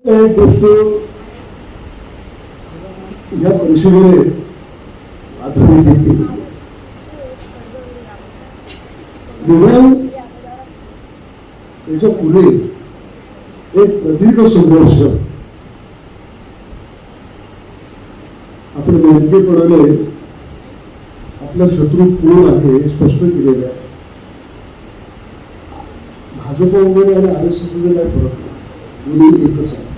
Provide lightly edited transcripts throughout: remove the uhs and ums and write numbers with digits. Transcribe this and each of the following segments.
एक गोष्ट या परिषदेने आठवण घेतली. निदान त्याच्या पुढे एक प्रदीर्घ संघर्ष आपण नेमकेपणाने आपला शत्रू कोण आहे हे स्पष्ट केलेलं आहे. भाजप वगैरे आणि RSS मध्ये काय फरक नाही, दोन्ही एकच आहे.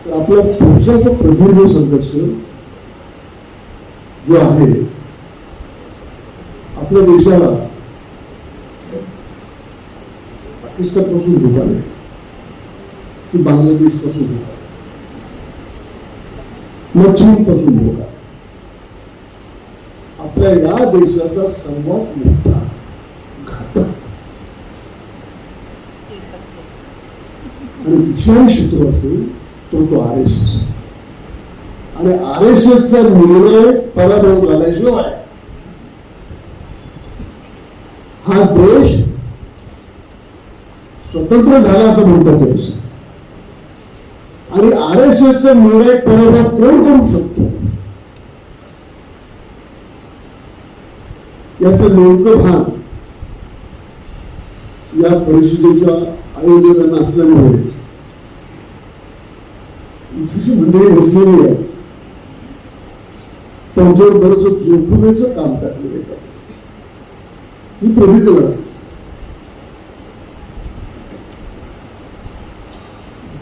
तर आपला पुढचा जो प्रदीर्घ संघर्ष जो आहे आपल्या देशाला पाकिस्तान पासून धोका नाही की बांगलादेश पासून धोका न चीन पासून धोका. आपल्या या देशाचा सर्वात मोठा घातक आणि विषारी शत्रू असेल तो RSS. आणि RSSचा निर्णय पराभव झाल्याशिवाय हा देश स्वतंत्र झाला असं म्हणताच आहे. आणि RSSचा निर्णय पराभव कोण करू शकतो याचं नेमकं भान या परिषदेच्या आयोजकांना असल्यामुळे इथे मंडळी बसलेली आहे त्यांच्यावर बरंच जोखमीचं काम टाकलेलं आहे. ही प्रभुत्व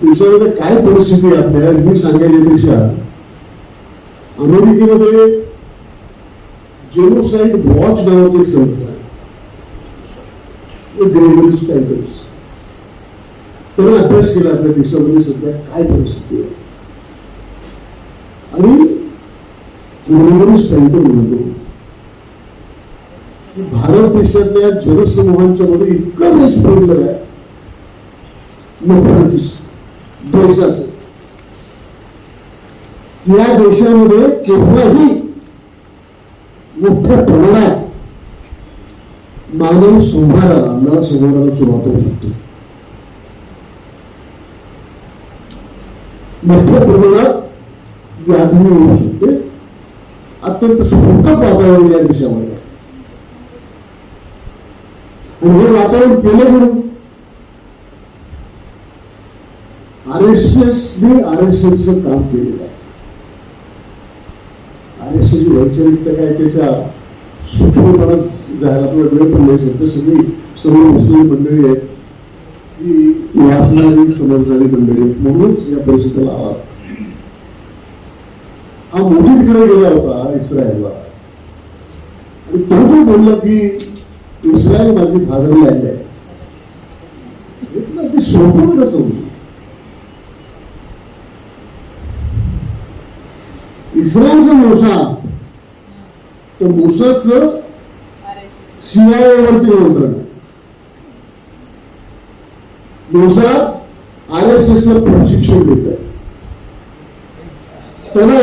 देशामध्ये काय परिस्थिती आहे आपल्या ही सांगायच्यापेक्षा अमेरिकेमध्ये जेनोसाइड वॉच नावाचं एक संस्था आहे. त्याने अभ्यास केला आपल्या देशामध्ये सध्या काय परिस्थिती आहे. आणि म्हणतो की भारत देशातल्या जनसमूहांच्या मध्ये इतका देश पडलेला आहे नफरती देशाचं या देशामध्ये केव्हाही मोठ्या प्रमाणात मानव संहाराला सुरुवात होऊ शकते. मोठ्या प्रमाणात यादी होऊ शकते. अत्यंत स्फोटक वातावरण या देशामध्ये आणि हे वातावरण केलं म्हणून RSSचं काम केलेलं आहे. RSSची वैचारिकता काय त्याच्या सूक्ष्मपणा जायला आपल्याला वेळ पण नाही शकतो. सर्व मुस्लिम मंडळी आहेत की वाचणारी समजणारी मंडळी आहेत म्हणूनच या परिषदेला आला. हा मोदी तिकडे गेला होता इस्रायलला आणि तो जो बोलला की इस्रायल माझी भाजली आहे ते सोपं कसं होईल. इस्रायलचं मोसाद तर मोसादचं CIA वरती नियंत्रण. मोसाद RSSला प्रशिक्षण देत आहे. त्यांना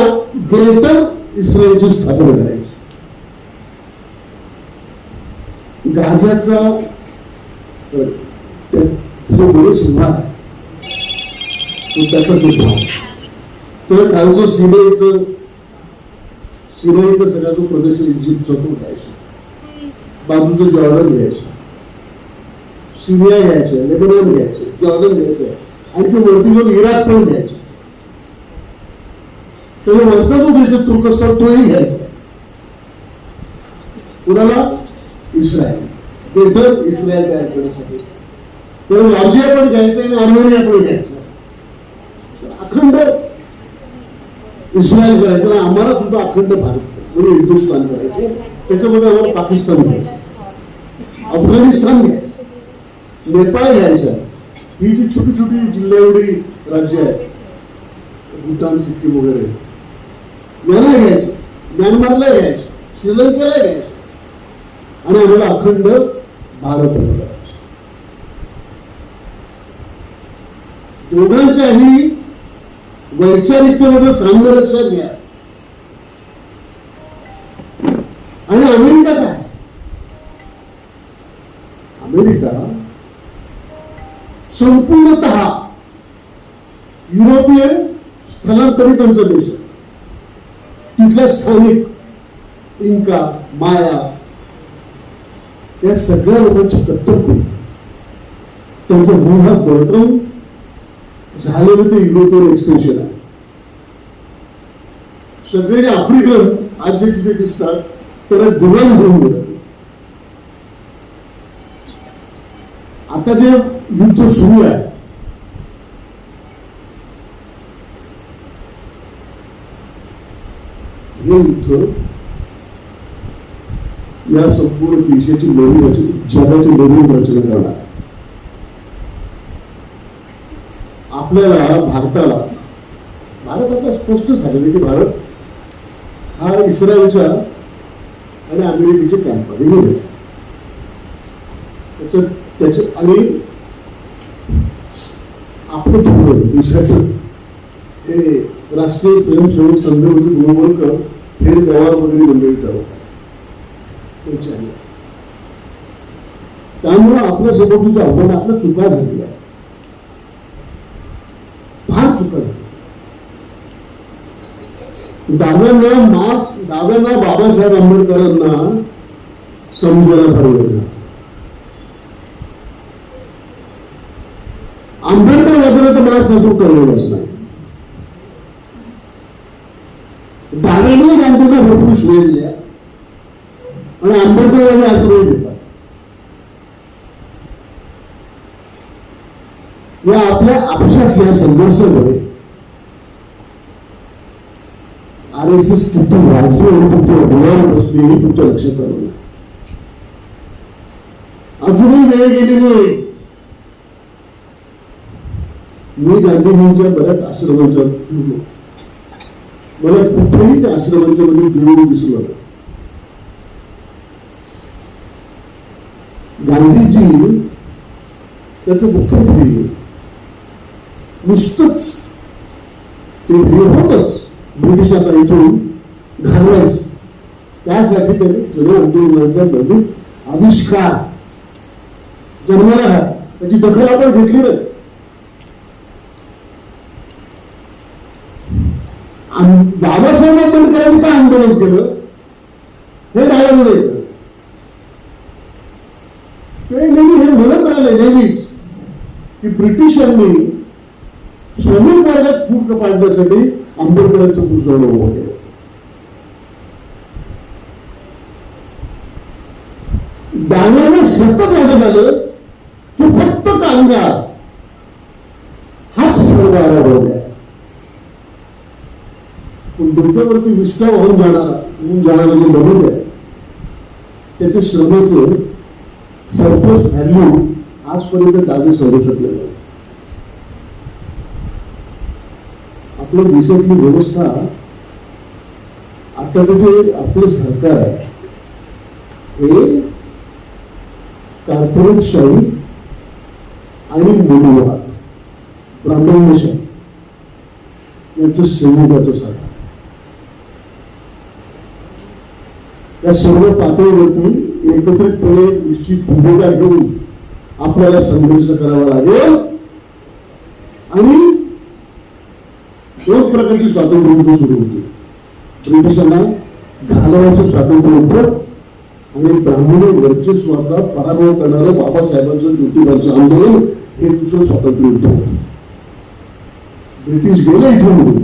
ग्रेटर इस्रायलची स्थापना करायची. गाझाचा जो बरेच भाग तो त्याचाच एक भाग. तर कालचं सिरियाचं सगळा तो प्रदेश इजिप्तचा तो घ्यायचा, बाजूचं जॉर्डन घ्यायचं, सिरिया घ्यायचं, लेबनॉन घ्यायचं, जॉर्डन घ्यायचं आणि ते वरती जाऊन इराक पण घ्यायचं. त्यामुळे वरचा जो देश तुर्कस्तान तोही घ्यायचा. कुणाला? इस्रायल. ग्रेटर इस्रायल तयार करण्यासाठी. त्यामुळे जॉर्जिया पण घ्यायचं आणि आर्मेनिया पण घ्यायचं. अखंड इस्रायल करायचं आणि आम्हाला सुद्धा अखंड भारत म्हणजे हिंदुस्थान करायचे. त्याच्यामध्ये आम्हाला पाकिस्तान घ्यायचं, अफगाणिस्तान घ्यायचं, नेपाळ घ्यायचं. ही जी छोटी छोटी जिल्ह्यावरी राज्य आहेत भूतान, सिक्कीम वगैरे यांना घ्यायचं, म्यानमारला घ्यायचं, श्रीलंकेला घ्यायचं आणि आम्हाला अखंड भारत करायचं. दोघांच्याही वैचारिकतेमध्ये साम्य लक्षात घ्या. आणि अमेरिका काय? अमेरिका संपूर्णतः युरोपियन स्थलांतरितांचा देश आहे. तिथल्या स्थानिक इंका, माया या सगळ्या लोकांची कत्तल करून त्यांचा गुन्हा बळकवून झालेलं ते युरोपियन एक्सटेन्शन आहे. सगळे जे आफ्रिकन आज जे तिथे दिसतात त्याला गुलाम होऊन गेले. आता जे युद्ध सुरू आहे हे युद्ध या संपूर्ण देशाची नवीन रचना, जगाची नवीन रचना करणार. आपल्याला भारताला भारत आता स्पष्ट झालेलं की भारत हा इस्रायलच्या आणि अमेरिकेच्या कॅम्पमध्ये गेले. त्याचे आणि आपलं धोरण देशाचं हे राष्ट्रीय स्वयंसेवक संघ म्हणजे गोवळकर थेट गवार वगैरे मंडळी ठरवतात. त्यामुळे आपल्या समोरची आव्हान आपल्या चुका झालेल्या आहे, फार चुका झाल्या. डाव्यांना बाबासाहेब आंबेडकरांना समजायला फार वेळ लागला. आंबेडकर वाचलं तर मला सासूर कळलेलंच नाही. डाव्याने गांधींना भरपूर श्रेय दिल्या आणि आंबेडकरवादी आश्रय देतात. या आपल्या आपसात या संघर्षामुळे RSS किती राजकीय आणि तुमच्या डोळ्यावर बसली हे तुमच्या लक्षात आलं. अजूनही वेळ गेलेली आहे. मी गांधीजींच्या बऱ्याच आश्रमांच्या मला कुठेही त्या आश्रमांच्या मध्ये देऊन दिसू लागलं. गांधीजी त्याचं मुख्य ध्येय नुसतंच ते ध्येय होतच ब्रिटिशांना इथून घालवायचं. त्यासाठी त्यांनी जन आंदोलनाचा नवीन आविष्कार जन्माला आहे. त्याची दखल आपण घेतली नाही. बाबासाहेब आंबेडकरांनी काय आंदोलन केलं हे राहिलं नाही. ते नेहमी हे म्हणत राहिले नेहमीच की ब्रिटिशांनी श्रमिक वर्गात फूट पाडण्यासाठी आंबेडकरांचं पुस्तकानं उभं केलं. डाव्याने सतत वाटत आलं की फक्त कामगार हाच सर्व आराबवला आहे. पण डोक्यावरती विष्ठा वाहून जाणारा जे नमूद आहे त्याच्या श्रमाचं सरप्लस व्हॅल्यू आजपर्यंत डावे समजू शकले नाही. आपल्या देशातली व्यवस्था आताचं जे आपलं सरकार आहे हे कॉर्पोरेटशाही आणि मनुवाद ब्राह्मणशाही याचं संयोगाचं सरकार. या सर्व पातळीवरती एकत्रितपणे निश्चित भूमिका घेऊन आपल्याला संघर्ष करावा लागेल आणि दोन प्रकारची स्वातंत्र्य सुरू होती. ब्रिटिशांना घालवायचं स्वातंत्र्य होतं आणि ब्राह्मणी वर्चस्वाचा पराभव करणारं बाबासाहेबांचं ज्योतिबांचं आंदोलन हे दुसरं स्वातंत्र्य युद्ध होतं. ब्रिटिश गेले इथून.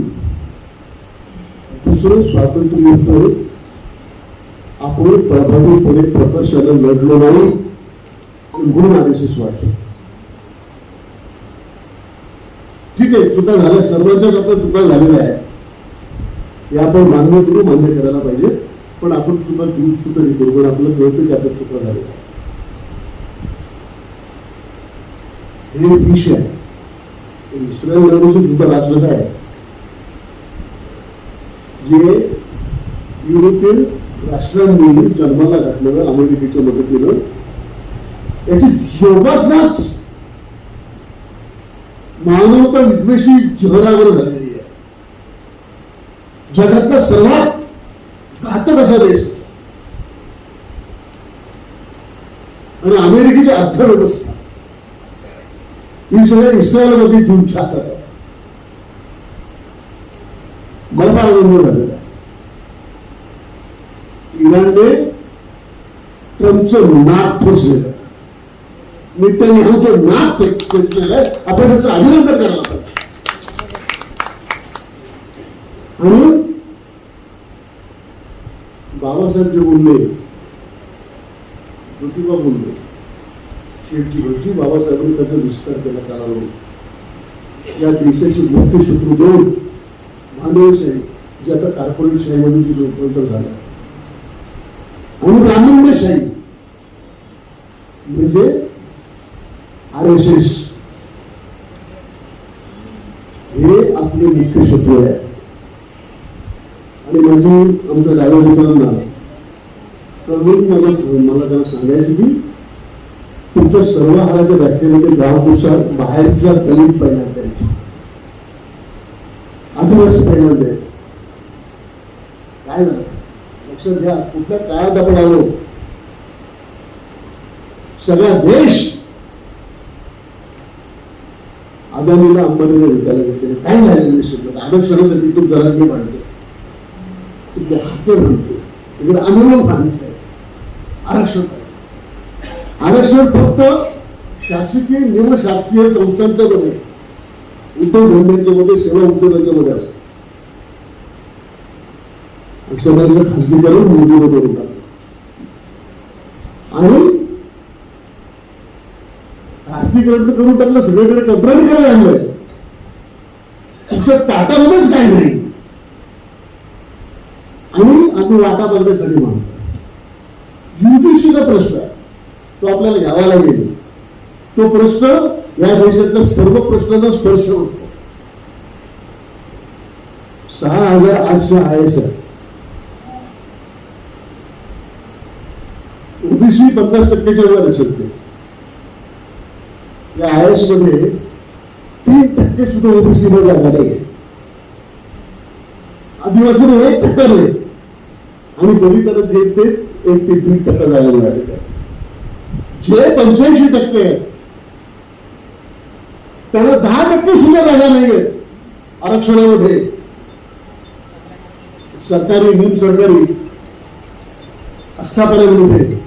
दुसरं स्वातंत्र्य युद्ध आपण प्रभावीपणे प्रकर्षाने लढलो नाही म्हणून RSS वाटलं. ठीक आहे, चुका झाल्या, सर्वांच्याच आपल्या चुका झालेल्या आहेत हे आपण मान्य करायला पाहिजे. पण आपण चुका दुरुस्त तरी करू पण आपल्याला कळतं की आपल्या चुका झालेल्या आहेत. हे विषय आहे. इस्रायल सुद्धा राष्ट्र काय जे युरोपियन राष्ट्रांनी जन्माला घातलेलं अमेरिकेच्या मदतीनं याची जोपासनाच मानवता विद्वेषी जहरावर झालेली आहे. जगातला सर्वात घातक असा देश आणि अमेरिकेची अर्थव्यवस्था ही सगळ्या इस्रायलमध्ये ज्यूंच्या हातात आहे. मला आनंद झालेला. इराणने ट्रम्पचं नाक ठोचलेलं, नेत्याने नाक ठोचलेलं आहे. आपण त्याचं अभिनंदन करायला पाहिजे. आणि बाबासाहेब जे बोलले, ज्योतिबा बोलले, शेठजी भटजी, बाबासाहेबांनी त्याचा विस्तार केला काळावर. या देशाचे मुख्य शत्रू दोन, भांडवलशाही जे आता कॉर्पोरेट शाहीमध्ये रूपांतर झालं, आणि ब्राह्मण्यशाही म्हणजे RSS, हे आपले मुख्य शत्रू आहे. आणि माझी आमच्या ड्रायव्हर मित्रांना मला त्यांना सांगायचं की तुमच्या सर्व हाराच्या व्याख्येमध्ये गावनुसार बाहेरचा दलित पहिल्यांदा येतो, आदिवासी पहिल्यांदा येतो. काय झालं लक्षात घ्या. कुठल्या काळात आपण आलो. सगळा देश अदानीला अंबानीला भेटायला घेतले. काय झालेलं शिकलं आरक्षणासाठी तो जरांगी मांडते, तुमचे हाते म्हणते, तिकडे आंदोलन बांधते. आरक्षण फक्त शासकीय निमशासकीय संस्थांच्या मध्ये, उद्योगधंद्यांच्या मध्ये, सेवा उद्योगांच्या मध्ये असतं. सगळ्यांचं खासगीकरण मोदीमध्ये होतात. आणि खासगीकरण तर करून टाकलं, सगळीकडे कंत्राटी करायला आणलंय. तुमच्या ताटामध्येच काही नाही. आणि आम्ही वाटा बघण्यासाठी मागतो. UGCचा प्रश्न आहे, तो आपल्याला घ्यावा लागेल. तो प्रश्न या देशातल्या सर्व प्रश्नांना स्पर्श होतो. 6,800 IAS आहे. ओबीसी 50% वर असेल. या IAS मध्ये 3% सुद्धा ओबीसी मध्ये जागा नाही. आदिवासी 1% नाही. आणि दलितांना जे ते 1 ते 3% जागा मिळाले. जे 85% आहेत त्यांना 10% सुद्धा जागा नाहीये आरक्षणामध्ये. सरकारी निम सरकारी आस्थापनांमध्ये.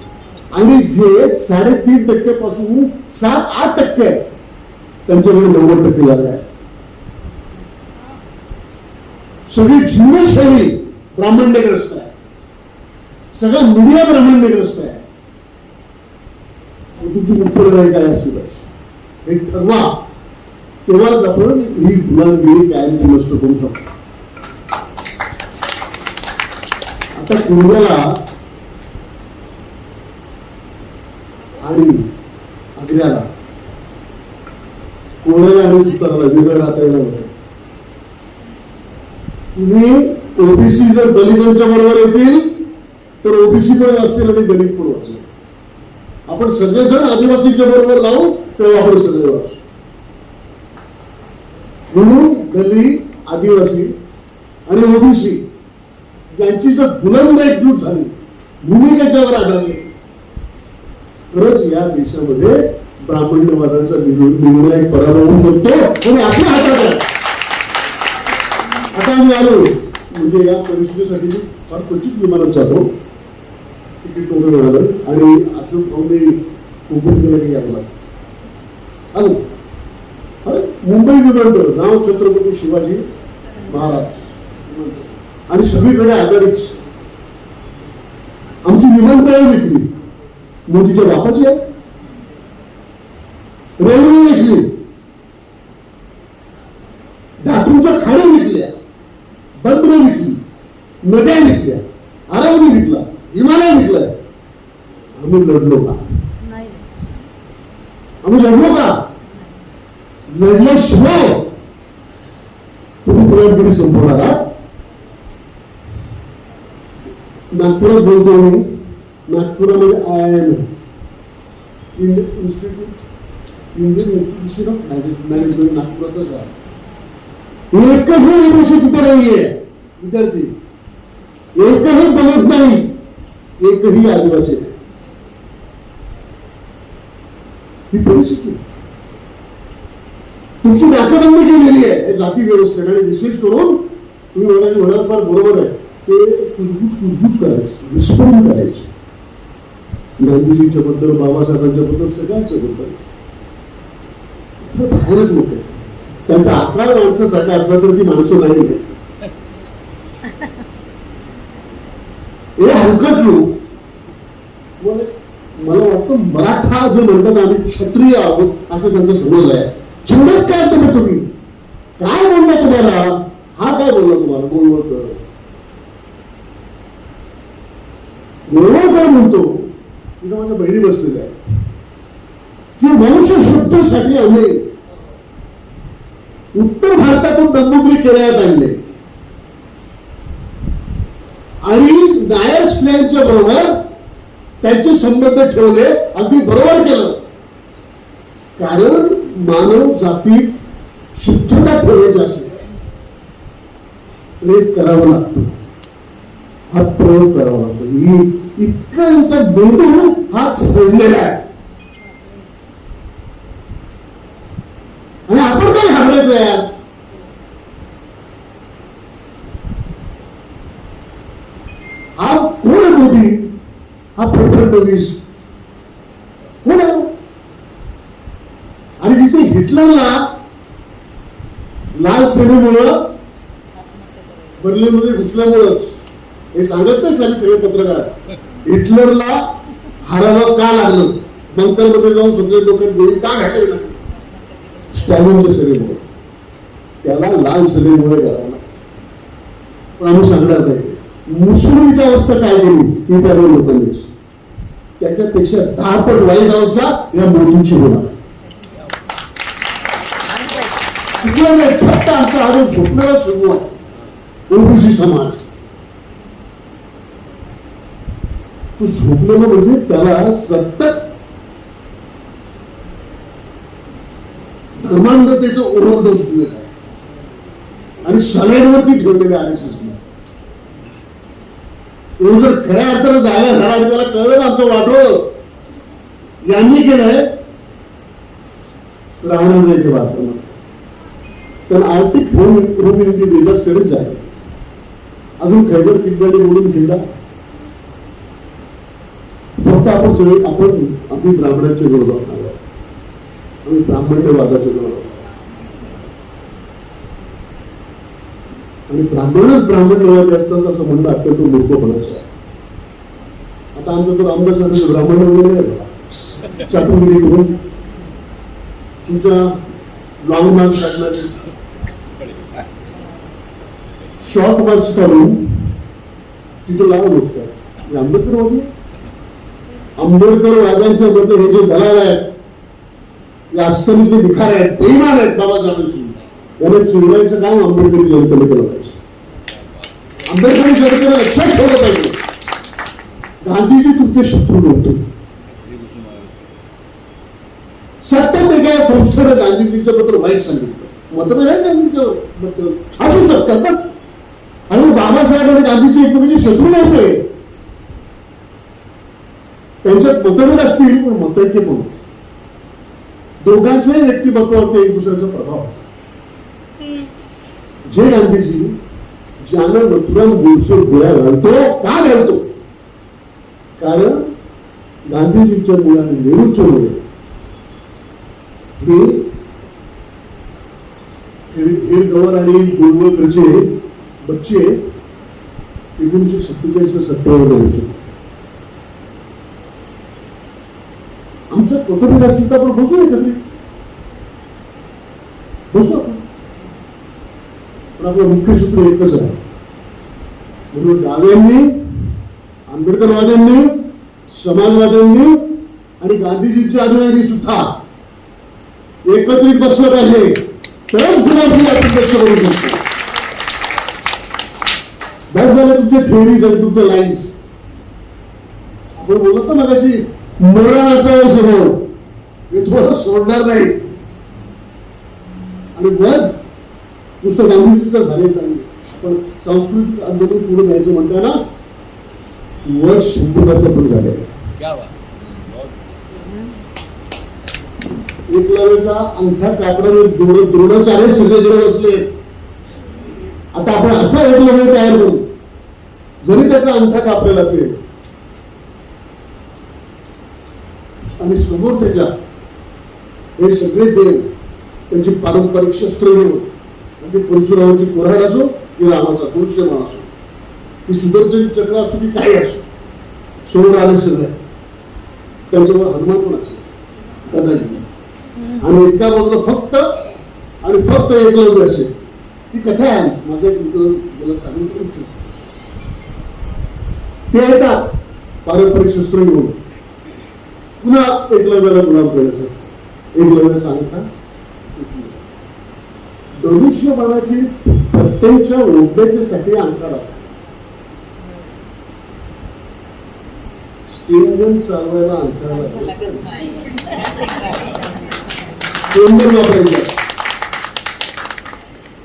आणि जे 3.5% पासून 7-8% आहेत त्यांच्याकडे 90% जागा आहे. सगळी जीवनशैली ब्राह्मण्यग्रस्त आहे. सगळा मीडिया ब्राह्मण्यग्रस्त आहे. तुमची मुख्य लढाई काय असतील हे ठरवा, तेव्हाच आपण ही गुलामगिरी कायमची नष्ट करू शकतो. आता कुंड्याला आणि आग्र्याला, कोणाला आणि सुताराला वेगळं राहता येणार होतं. तुम्ही ओबीसी जर दलितांच्या बरोबर येतील तर ओबीसी पण असतील आणि दलित पण वाचले. आपण सगळेजण आदिवासीच्या बरोबर राहू तेव्हा आपण सगळे वाचू. म्हणून दलित, आदिवासी आणि ओबीसी यांची जर बुलंद एकजूट झाली, भूमिकेच्यावर आढळली, तरच या देशामध्ये ब्राह्मण्यवादाचा निर्णायक पराभव होऊ शकतो. आणि आपल्या हातात आहे. आता आम्ही आलो म्हणजे या परिस्थितीसाठी फार क्वचित विमानात जातो. तिकीट वगैरे मिळालं आणि अशोक भाऊने हुकूम केलं की यावं लागतं. आलो मुंबई विमानतळ, नाव छत्रपती शिवाजी महाराज, आणि सगळीकडे आधारित. आमची विमानतळं विकली, मोदीच्या बापाची आहे. रेल्वे विकली, धातूच्या खाड्या विकल्या, बंदरं विकली, नद्या विकल्या, अरवली विकला, हिमालय विकलाय. आम्ही लढलो का? आम्ही लढलो का? लढल्याशिवाय तुम्ही गुलामगिरी संपवणार आहात. नागपुरात बोलतो मी. नागपुरामध्ये IIM, Indian Institution of Management नागपुरातच आहे. एकही विषय तिथे नाहीये विद्यार्थी, एकही दलित नाही, एकही आदिवासी नाही. ही परिस्थिती तुमची नाकाबंदी केलेली आहे जाती व्यवस्थेने आणि विशेष करून तुम्ही मला म्हणाल फार बरोबर आहे ते कुसबुस करायची विस्फोरण करायची गांधीजींच्या बद्दल बाबासाहेबांच्या बद्दल सगळ्यांच्या बद्दल भयानक लोक आहेत त्यांचा आकार माणसासारखा असला तर ती माणसं नाही हे हलकट लोक मला वाटतं मराठा जे म्हणतात आम्ही क्षत्रिय आहोत असं त्यांचं समज आहे चिंतत काय तुम्ही काय बोलला तुम्हाला हा काय बोलला तुम्हाला बोलवकर म्हणतो तिथं माझ्या बहिणी बसलेल्या आहे की वंशशुद्धीसाठी आम्ही उत्तर भारतातून गंगोत्री केरळात आणले आणि नायर स्त्रियांच्या बरोबर त्यांचे संबंध ठेवले अगदी बरोबर केलं कारण मानव जातीत शुद्धता ठेवायची असेल प्रयोग करावं लागतो हा प्रयोग करावा लागतो इतकं यांचा मेंदू हा सडलेला आहे आणि आपण काय घाबरायचं यार हा कोण आहे मोदी हा फडफडवीस कोण आहे आणि जिथे हिटलरला लाल सेनेमुळं बर्लिनमध्ये घुसल्यामुळं हे सांगत नाही सगळे पत्रकार हिटलरला हारावं का लागलं बंकर मध्ये जाऊन सगळे लोकांनी गोळी का घातली स्टॅलिनच्या सेनेमुळे त्याला लाल सेनेमुळे करावं पण आम्ही सांगणार नाही मुसलिमची अवस्था काय केली ही त्या लोकांनीच त्याच्यापेक्षा 10 पट वाईट अवस्था या मोदीची होणार फक्त आमचा आरोप झोपणारा सुरू आहे ओबीसी समाज तो झोपलेला म्हणजे त्याला सतत धर्मांधतेचं ओव्हरडोस दिलेलं आहे आणि सगळ्यांवरती ठेवलेलं आहे RSS जर खऱ्या अर्थानं जागा झाला आणि त्याला कळलं आमचं वाटोळ यांनी केलंय राहणार नाही ते वाटतं तर आर्थिक होम इंडिया स्टडीज आहे अजून खैबर किल्ल्याने बोलून किल्ला फक्त आपण सगळे आपण आम्ही ब्राह्मणांच्या विरोधात आलो आम्ही ब्राह्मण्यवादाच्या विरोधात आणि ब्राह्मण्यवादी असतात असं म्हणणं अत्यंत मूर्खपणाचं आहे आता आमचं तर आमदार ब्राह्मण वगैरे चाटुगिरी करून तुमच्या लॉंग मार्क्स काढणारे शॉर्ट मार्क्स काढून तिथे लावून होत आंबेडकर वाद्यांच्या बद्दल हे जे दलाल आहेत या अस्तमीचे निखार आहेत बेईमान आहेत बाबासाहेबांशी यांना चिरवायचं काम आंबेडकरी जनतेने केलं पाहिजे आंबेडकरी जनतेला लक्षात ठेवलं पाहिजे गांधीजी तुमचे शत्रू नव्हते सतत एका संस्थेने गांधीजींच्या बद्दल वाईट सांगितलं मतभेद आहे गांधींच्या बद्दल असू शकतात ना आणि बाबासाहेब आणि गांधीजी एकमेकांचे शत्रू नव्हते त्यांच्यात मतभेद असतील पण मतैक्य पण दोघांच्याही व्यक्तिमत्वावरती एक दुसऱ्याचा प्रभाव जे गांधीजी ज्याला मथुराम गोडसे गोळ्या घालतो का घालतो कारण गांधीजींच्या मुलाने नेहरूच्या मुळे हे गवर आणि गोळवळकरचे बच्चे 1947-57 आमच्यात मतभेद असतील तर आपण बसू एकत्रित बसू आपण पण आपलं मुख्य सूत्र एकच आहे म्हणून डाव्यांनी आंबेडकरवाद्यांनी समाजवाद्यांनी आणि गांधीजींच्या अनुयायांनी सुद्धा एकत्रित बसलं पाहिजे तरच गुलाबी आपण कष्ट करू शकतो बस झालं तुमच्या थेअरीज आणि तुमच्या लाईन्स आपण बोलत ना मगाशी मरण असं सगळं हे तुम्हाला सोडणार नाही आणि बस नुसतं गांधीजीचं झाले आपण सांस्कृतिक आंदोलन पुढे जायचं म्हणताना वर्ष संपूर्णाचं पण झालेलं एकलव्याचा अंगठा कापडाने द्रोणाचार्य सगळीकडे बसले. आता आपण असा एकलव्य तयार करू जरी त्याचा अंगठा कापलेला असेल आणि समोर त्याच्या हे सगळे देव त्यांची पारंपरिक शस्त्र घेऊन म्हणजे परशुरामाची कुऱ्हाड असो की रामाचा धनुष्यबाण असो की सुदर्शन चक्र असो की काही असो समोर आले सगळे. त्यांच्यावर हनुमान पण असेल कदाचित आणि एका बाजूला फक्त एकलव्य असेल. ती कथा आहे. माझा एक मित्र मला सांगितलं ते येतात पारंपरिक शस्त्र घेऊन पुन्हा एकलव्याला गुलाम करायचं. एकलव्याचा अंगठा धनुष्यबाणाची प्रत्येकच्या ओढण्याच्यासाठी अंगठा लागतो. स्टेंजन चालवायला अंगठा वापरायचा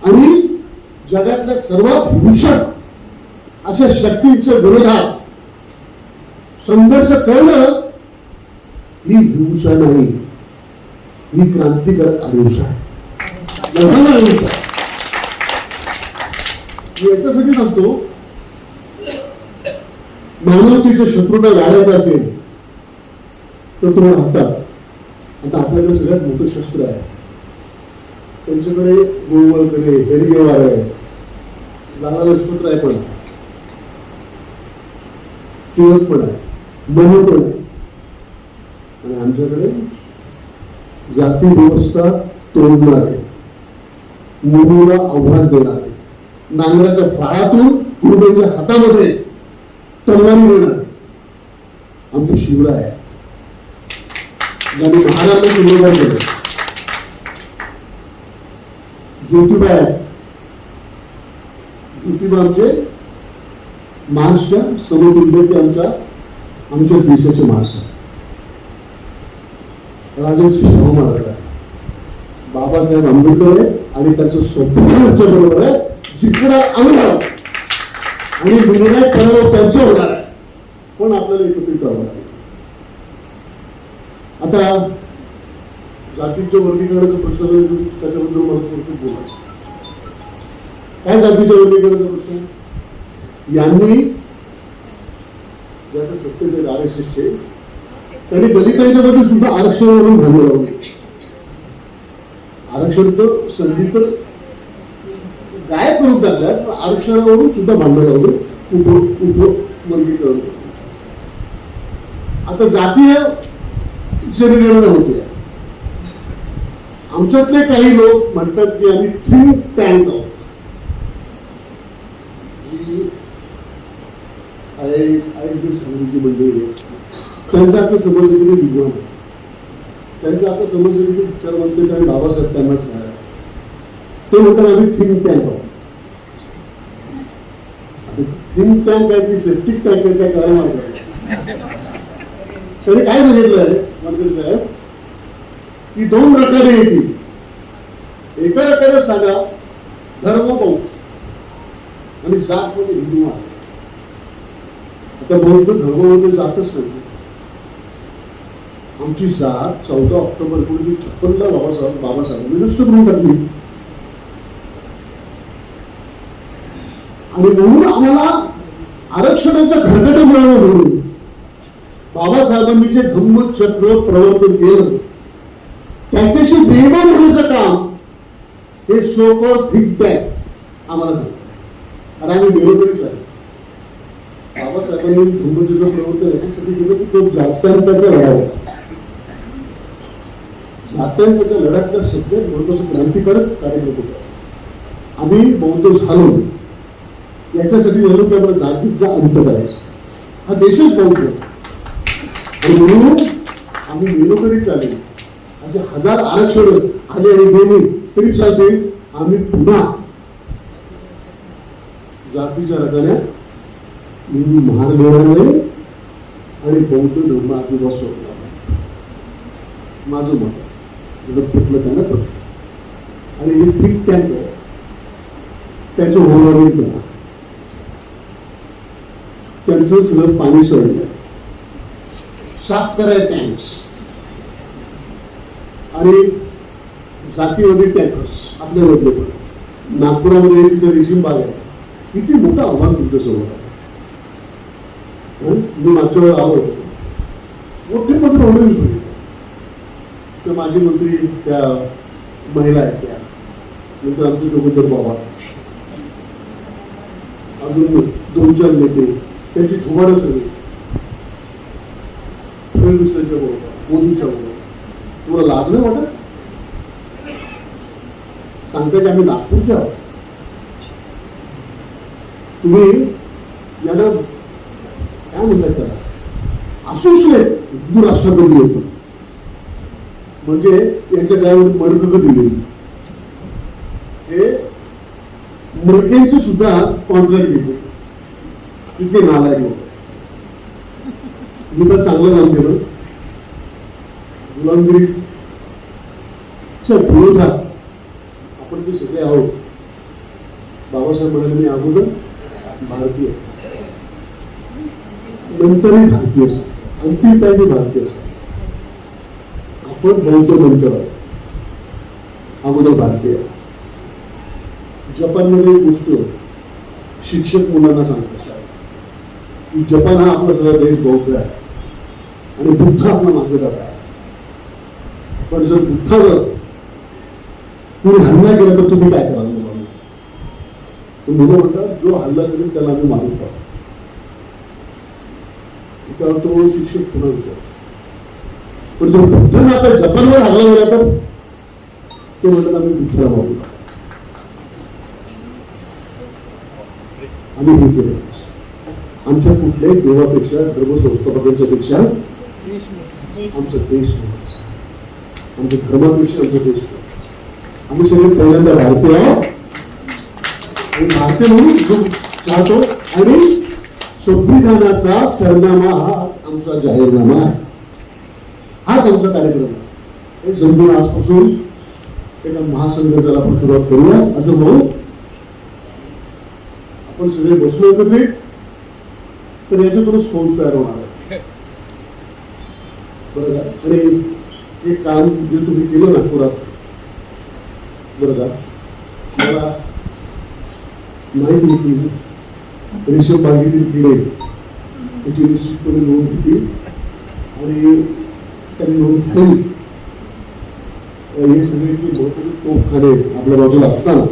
आणि जगातल्या सर्वात हिंसक अशा शक्तींच्या विरोधात संघर्ष करणं ही हिंसा नाही, ही क्रांतिकारक अहिंसा आहे. याच्यासाठी सांगतो मानवतेच्या शत्रूला लढायचं असेल तर तुम्हाला हातात आता आपल्याकडे सगळ्यात मोठं शस्त्र आहे. त्यांच्याकडे गोळवळकर आहे, हेडगेवार आहे, लाला लजपत राय पण आहे, टिळक पण आहे, मनू पण आहे आणि आमच्याकडे जाती व्यवस्था तोडणारे मनूला आव्हान देणारे नांगराच्या फाळातून गुरुबाईच्या हातामध्ये तलवारी देणार आमचे शिवराय आहे. ज्यांनी महाराष्ट्राचे निर्माण केले. ज्योतिबा आहे. ज्योतिबा आमचे मार्चच्या समतुल्य ते आमच्या देशाचे मार्च आहे. राजर्षी शाहू महाराज आहे. बाबासाहेब आंबेडकर आहे आणि त्याचं स्वतःच्या बरोबर आहे. जिंकणार आम्ही आहोत आणि निर्णय करावं त्यांचं होणार आहे. पण आपल्याला एकत्रित राहावं लागेल. आता जातीच्या वर्गीकरणाचा प्रश्न त्याच्याबद्दल मला थोडंसं बोलायचं. काय जातीच्या वर्गीकरणाचा प्रश्न? यांनी ज्या सत्तेत आहेत RSSचे त्यांनी दलितांच्या मध्ये सुद्धा आरक्षणावरून भांडण लावले. आरक्षण तर संधी तर गायब करून टाकल्या पण आरक्षणावरून सुद्धा भांडण लावले. उपवर्गीकरण आता जातीय जनगणना होते. आमच्यातले काही लोक म्हणतात की आम्ही थिंक टँक आहोत. जी IIS मंडळी त्यांचा असं समजलं की विद्वान आहे. त्यांचं असं समजलं की विचारवंत आणि बाबासाहेब त्यांनाच मिळाला. ते म्हणतात आम्ही थिंक टँक आहोत. थिंक टँक आहे की सेप्टिक टँक आहे काय करायला माहिती. त्यांनी काय सांगितलंय मंत्री साहेब की दोन प्रकारे येतील. एका प्रकारे सांगा धर्म बौद्ध आणि जात मध्ये हिंदू आहे. आता बौद्ध धर्मामध्ये जातच नाही. आमची जात 14 ऑक्टोबर 1956 बाबासाहेब नष्ट करून टाकली आणि म्हणून आम्हाला आरक्षणाचा खरकट मिळावं म्हणून बाबासाहेबांनी जे धम्मचक्र प्रवर्तन केलं त्याच्याशी बेमान होण्याचं काम हे सो कॉल्ड थिंक टँक आम्हाला सांगतात. आणि आम्ही विरोधीच आहे. बाबासाहेबांनी धम्मचक्र प्रवर्तन याच्यासाठी केलं की तो जात्यांचा लढा होता. जात्यांच्या लढ्यातला सगळ्यात महत्वाचा क्रांतिकारक कार्यक्रम होता. आम्ही बौद्ध झालो याच्यासाठी झालो की आपल्या जातीचा अंत करायचा. हा देशच बौद्ध होता आणि म्हणून आम्ही गेलो तरी चालेल. असे 1000 आरक्षण आले आणि गेले तरी चालतील. आम्ही पुन्हा जातीच्या रकान्यात हिंदू महार घेणार नाही आणि बौद्ध धर्म आदिवास सोडणार नाही. माझं मत आहे. पटलं त्यांना पटलं. आणि हे थिंक टँक आहे त्याचं होणारी करा. त्यांचं सगळं पाणी सोडलं साफ कराय टँक्स आणि जातीवादी टँकर्स आपल्यामधले पण नागपुरामध्ये तिथे रेशीम बाग आहे. किती मोठं आव्हान तुमच्यासमोर आहे. मी मागच्या वेळेला आलो होतो, मोठे मोठे ऑडियन्स होते. तर माजी मंत्री त्या महिला आहेत त्या, नंतर आमचे जोगेंद्र बाबा, अजून 2-4 नेते, त्यांची थोबाडं सगळी फडणवीसांच्या बरोबर, मोदीच्या बरोबर. तुम्हाला लाज नाही वाटत? सांगताय की आम्ही नागपूरचे आहोत. तुम्ही याला काय म्हणतात त्याला असोसिएट हिंदू राष्ट्रपती येतो म्हणजे याच्या गावामध्ये मडकं दिलेली. हे मडकेंचे सुद्धा कॉन्ट्रॅक्ट घेते. इतके नालायक लोक. मी तर चांगलं काम केलं. गुलामगिरीच्या विरोधात आपण जे सगळे आहोत. बाबासाहेब म्हणाले मी अगोदर भारतीय, नंतरही भारतीय, अंतिम टाइम भारतीय. आपण बौद्ध नंतर अगोदर भारतीय. जपानमध्ये एक गोष्ट शिक्षक मुलांना सांगतात की जपान हा आपला सगळा देश बौद्ध आहे आणि बुद्ध आपला मार्गदर्शक आहे. पण जर बुद्धावर कोणी हल्ला केला तर तुम्ही काय कराल? मुलं म्हणतात जो हल्ला करेल त्याला आम्ही मारून टाकू. त्यावर तो शिक्षक पुन्हा विचारतो, पण जर बुद्धांना आता जपानवर हल्ला गेला तर ते म्हणतात आम्ही बुद्धाला मारून टाकू. आम्ही हे केलं. आमच्या कुठल्याही देवापेक्षा धर्मसंस्थापकांच्या पेक्षा आमचा देश महत्वाचा, आमच्या धर्मापेक्षा आमचा देश. आम्ही सगळे पहिल्यांदा भारतीय आहोत आणि भारतीय म्हणून चाहतो आणि संविधानाचा सरनामा हाच आमचा जाहीरनामा आहे. हाच आमचा कार्यक्रम आहे. हे समजून आजपासून एका महासंघाला आपण सुरुवात करूया असं म्हणून आपण सगळे बसलो एकत्रित तर याच्यातूनच फौज तयार होणार आहे. बरं का? आणि हे काम जे तुम्ही केलं नागपुरात, बरं का, मला माहिती की रेशीम बागेतील किडे त्याची निश्चितपणे नोंद घेतील आणि त्यांनी नोंद घेतली. हे सगळे महत्वाचे तोफखाने आपल्या बाजूला असताना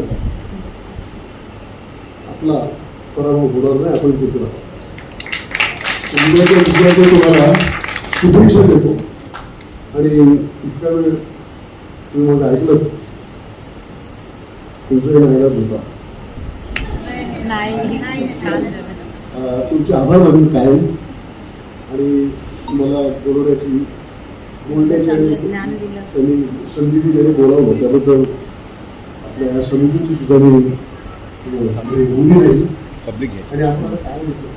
आपला पराभव होणार नाही. आपण जिंकू नका. तुम्हाला शुभेच्छा देतो. आणि इतक्या वेळ तुम्ही मला ऐकलं, तुमच्याकडे राहायला होता. तुमचे आभार मानून कायम. आणि मला बोलवण्याची बोलण्याची त्यांनी संधी दिल्याने बोलावलं त्याबद्दल आपल्या या समितीची सुद्धा मी उभी राहील. आणि आपल्याला काय होतं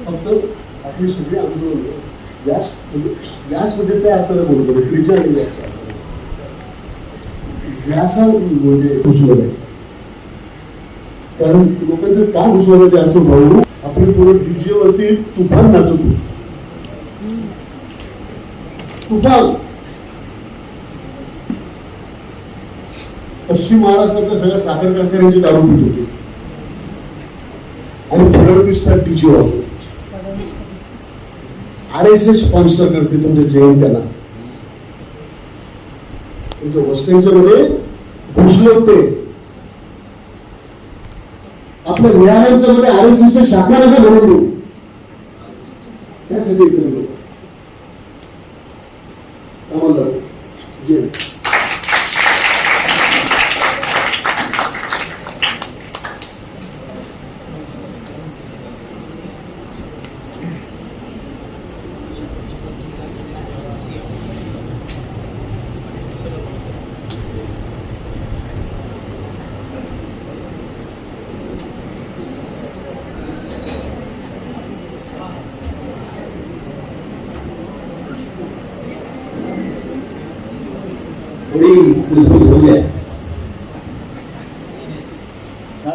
फक्त आपली सगळी आंदोलन गॅसमध्ये त्या आपल्याला बरोबर आहे. फ्रीजर आणि गॅस म्हणजे घुसवलं आहे. कारण लोकांचं का घुसवलं ते असं भाऊ आपण पूर्ण डीजे वरती तुफान नाचतो. तुफान पश्चिम महाराष्ट्रातल्या सगळ्या साखर कारखान्यांची दारू पित होती आणि फडणवीस त्या डीजे वाजवतो. RSS स्पॉन्सर करते तुमच्या जयंत्याला. तुमच्या वस्त्यांच्या मध्ये घुसलो ते आपल्या विहारांच्या मध्ये RSSच्या शाखा नका भरून देऊ. त्यासाठी जे थोडी क्रिसमस होऊया.